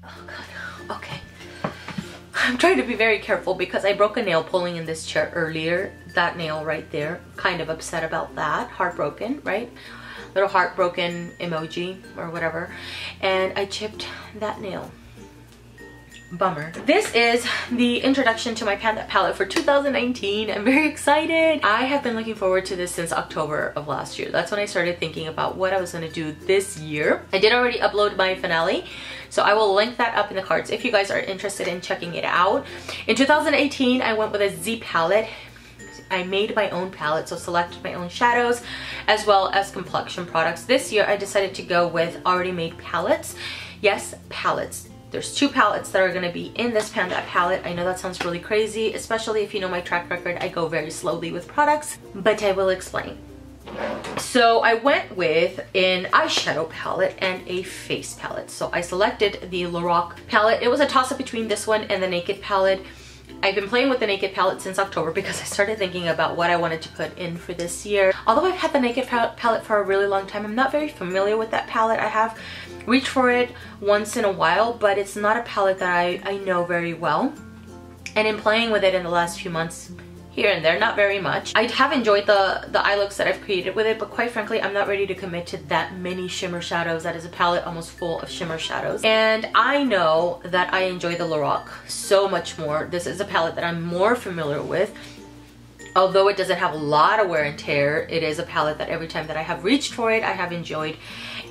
Oh god, okay. I'm trying to be very careful because I broke a nail pulling in this chair earlier. That nail right there, kind of upset about that. Heartbroken, right? Little heartbroken emoji or whatever. And I chipped that nail. Bummer. This is the introduction to my Pan palette for 2019. I'm very excited. I have been looking forward to this since October of last year. That's when I started thinking about what I was going to do this year. I did already upload my finale, so I will link that up in the cards if you guys are interested in checking it out. In 2018, I went with a Z palette. I made my own palette, so selected my own shadows as well as complexion products. This year, I decided to go with already made palettes. Yes, palettes. There's 2 palettes that are going to be in this Pan palette. I know that sounds really crazy, especially if you know my track record. I go very slowly with products, but I will explain. So I went with an eyeshadow palette and a face palette. So I selected the Lorac palette. It was a toss-up between this one and the Naked palette. I've been playing with the Naked palette since October because I started thinking about what I wanted to put in for this year. Although I've had the Naked palette for a really long time, I'm not very familiar with that palette. I have reached for it once in a while, but it's not a palette that I know very well. And in playing with it in the last few months, here and there, not very much. I have enjoyed the eye looks that I've created with it, but quite frankly, I'm not ready to commit to that many shimmer shadows. That is a palette almost full of shimmer shadows. And I know that I enjoy the Lorac so much more. This is a palette that I'm more familiar with. Although it doesn't have a lot of wear and tear, it is a palette that every time that I have reached for it, I have enjoyed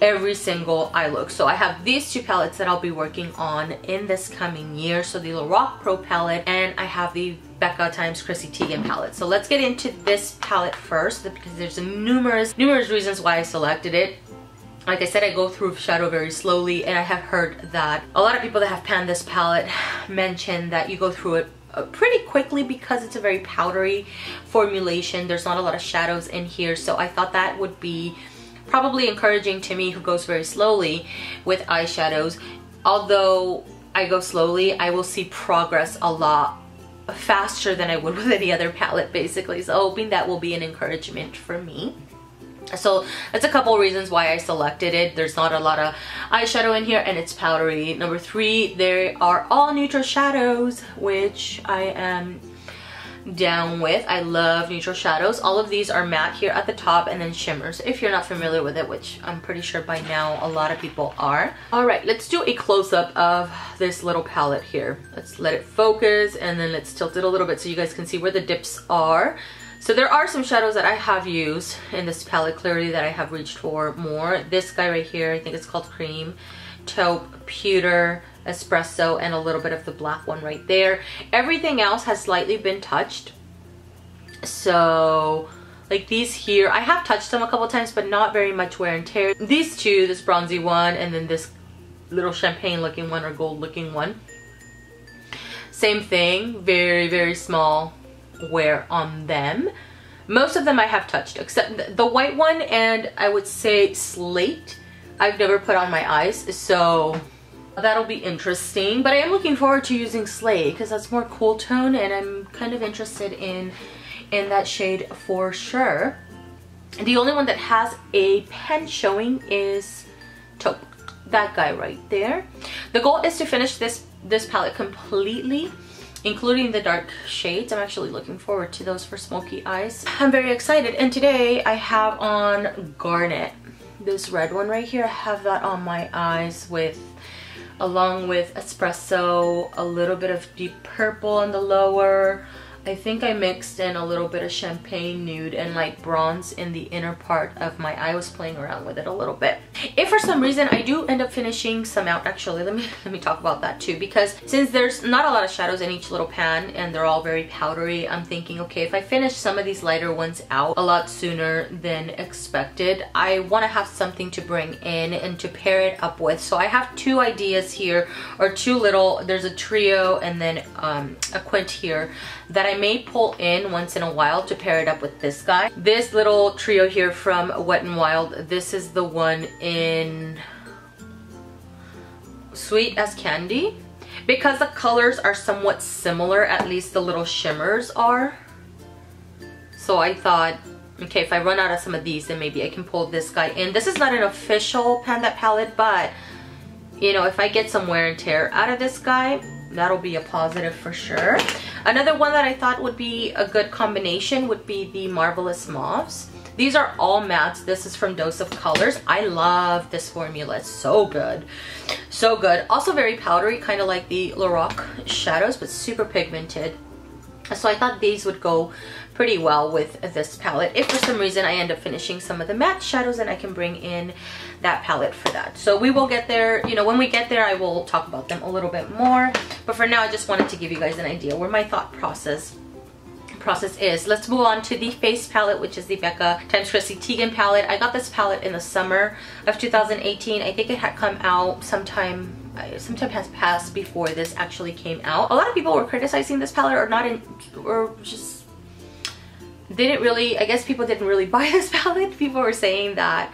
every single eye look. So I have these 2 palettes that I'll be working on in this coming year. So the Lorac Pro Palette, and I have the Becca times Chrisy Teigen palette. So let's get into this palette first because there's numerous reasons why I selected it. Like I said, I go through shadow very slowly, and I have heard that a lot of people that have panned this palette mention that you go through it pretty quickly because it's a very powdery formulation. There's not a lot of shadows in here, so I thought that would be probably encouraging to me who goes very slowly with eyeshadows. Although I go slowly, I will see progress a lot faster than I would with any other palette basically. So hoping that will be an encouragement for me. So that's a couple reasons why I selected it. There's not a lot of eyeshadow in here and it's powdery. Number 3, they are all neutral shadows, which I am down with. I love neutral shadows. All of these are matte here at the top and then shimmers if you're not familiar with it, which I'm pretty sure by now a lot of people are. Alright, let's do a close-up of this little palette here. Let's let it focus and then let's tilt it a little bit so you guys can see where the dips are. So there are some shadows that I have used in this palette clearly that I have reached for more. This guy right here, I think it's called Cream, Taupe, Pewter, Espresso, and a little bit of the black one right there. Everything else has slightly been touched. So like these here, I have touched them a couple times, but not very much wear and tear. These 2, this bronzy one and then this little champagne looking one or gold looking one. Same thing, very small wear on them. Most of them I have touched except the white one and I would say Slate I've never put on my eyes, so that'll be interesting. But I am looking forward to using Slate because that's more cool tone and I'm kind of interested in that shade for sure. The only one that has a pen showing is Taupe, that guy right there. The goal is to finish this palette completely, including the dark shades. I'm actually looking forward to those for smoky eyes. I'm very excited, and today I have on Garnet. This red one right here, I have that on my eyes along with Espresso, a little bit of deep purple on the lower. I think I mixed in a little bit of champagne nude and light bronze in the inner part of my eye. I was playing around with it a little bit. If for some reason I do end up finishing some out, actually let me talk about that too, because since there's not a lot of shadows in each little pan and they're all very powdery, I'm thinking, okay, if I finish some of these lighter ones out a lot sooner than expected, I want to have something to bring in and to pair it up with. So I have 2 ideas here, or 2 little, there's a trio and then a quint here that I may pull in once in a while to pair it up with this guy. This little trio here from Wet n Wild, this is the one in Sweet as Candy. Because the colors are somewhat similar, at least the little shimmers are. So I thought, okay, if I run out of some of these, then maybe I can pull this guy in. This is not an official Pan That palette, but you know, if I get some wear and tear out of this guy, that'll be a positive for sure. Another one that I thought would be a good combination would be the Marvelous Mauves. These are all mattes. This is from Dose of Colors. I love this formula. It's so good. So good. Also very powdery, kind of like the Lorac shadows, but super pigmented. So I thought these would go pretty well with this palette. If for some reason I end up finishing some of the matte shadows, then I can bring in that palette for that. So we will get there. You know, when we get there, I will talk about them a little bit more. But for now, I just wanted to give you guys an idea where my thought process is. Let's move on to the face palette, which is the Becca x Chrisy Teigen palette. I got this palette in the summer of 2018. I think it had come out sometime has passed before this actually came out. A lot of people were criticizing this palette or just didn't really, I guess people didn't really buy this palette. People were saying that,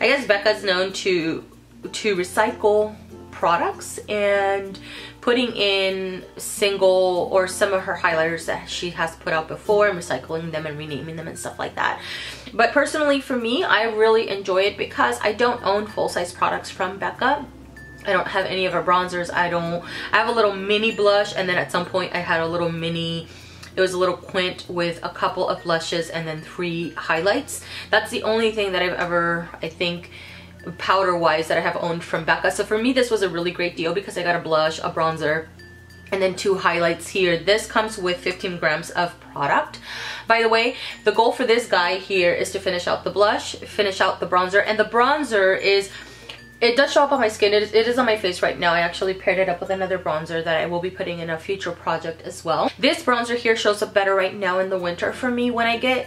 I guess Becca's known to recycle products and putting in single or some of her highlighters that she has put out before and recycling them and renaming them and stuff like that. But personally for me, I really enjoy it because I don't own full-size products from Becca. I don't have any of her bronzers. I have a little mini blush, and then at some point I had a little mini, it was a little quint with a couple of blushes and then 3 highlights. That's the only thing that I've ever, I think, powder wise that I have owned from Becca. So for me this was a really great deal because I got a blush, a bronzer, and then 2 highlights here. This comes with 15 grams of product. By the way, the goal for this guy here is to finish out the blush, finish out the bronzer, and the bronzer is, it does show up on my skin. It is on my face right now. I actually paired it up with another bronzer that I will be putting in a future project as well. This bronzer here shows up better right now in the winter for me. When I get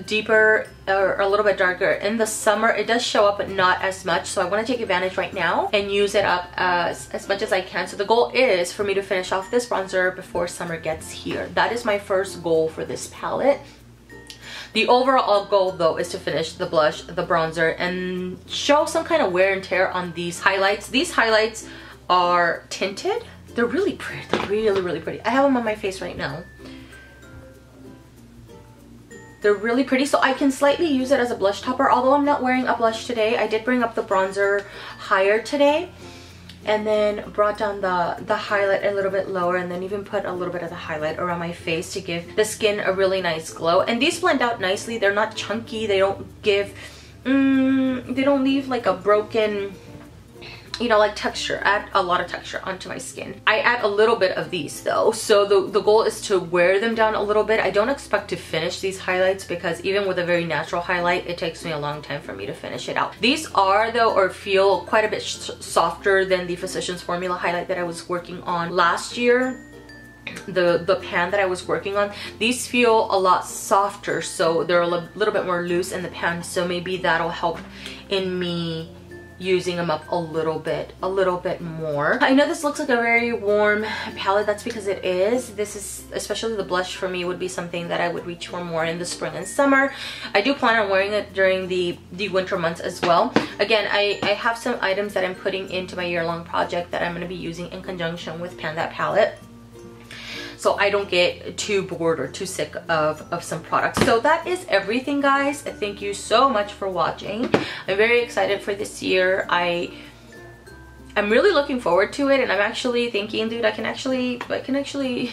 deeper or a little bit darker in the summer, it does show up but not as much, so I want to take advantage right now and use it up as much as I can. So the goal is for me to finish off this bronzer before summer gets here. That is my first goal for this palette. The overall goal though is to finish the blush, the bronzer, and show some kind of wear and tear on these highlights. These highlights are tinted. They're really pretty. They're really, really pretty. I have them on my face right now. They're really pretty, so I can slightly use it as a blush topper. Although I'm not wearing a blush today, I did bring up the bronzer higher today and then brought down the highlight a little bit lower, and then even put a little bit of the highlight around my face to give the skin a really nice glow. And these blend out nicely. They're not chunky. They don't give, they don't leave like a broken, you know, like texture. Add a lot of texture onto my skin. I add a little bit of these though, so the goal is to wear them down a little bit. I don't expect to finish these highlights because even with a very natural highlight, it takes me a long time for me to finish it out. These are though, or feel quite a bit softer than the Physicians Formula highlight that I was working on last year. The pan that I was working on, these feel a lot softer, so they're a little bit more loose in the pan, so maybe that'll help in me using them up a little bit more. I know this looks like a very warm palette. That's because it is. This is, especially the blush for me, would be something that I would reach for more in the spring and summer. I do plan on wearing it during the winter months as well. Again, I have some items that I'm putting into my year-long project that I'm going to be using in conjunction with That palette, so I don't get too bored or too sick of some products. So that is everything, guys. Thank you so much for watching. I'm very excited for this year. I'm really looking forward to it, and I'm actually thinking, dude, I can actually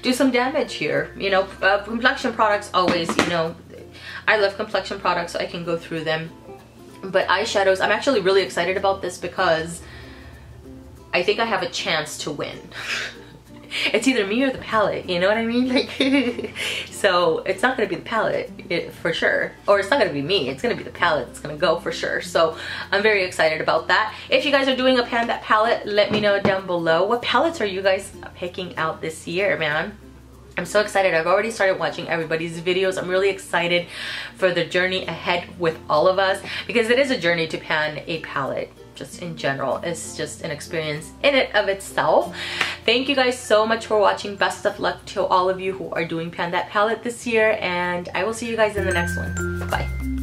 do some damage here. You know, complexion products always, you know, I love complexion products, so I can go through them. But eyeshadows, I'm actually really excited about this because I think I have a chance to win. It's either me or the palette, you know what I mean? Like, so it's not gonna be the palette for sure, or it's not gonna be me. It's gonna be the palette that's gonna go for sure. So I'm very excited about that. If you guys are doing a That palette, let me know down below. What palettes are you guys picking out this year, man? I'm so excited. I've already started watching everybody's videos. I'm really excited for the journey ahead with all of us, because it is a journey to pan a palette. Just in general, it's just an experience in it of itself. Thank you guys so much for watching. Best of luck to all of you who are doing That palette this year, and I will see you guys in the next one. Bye.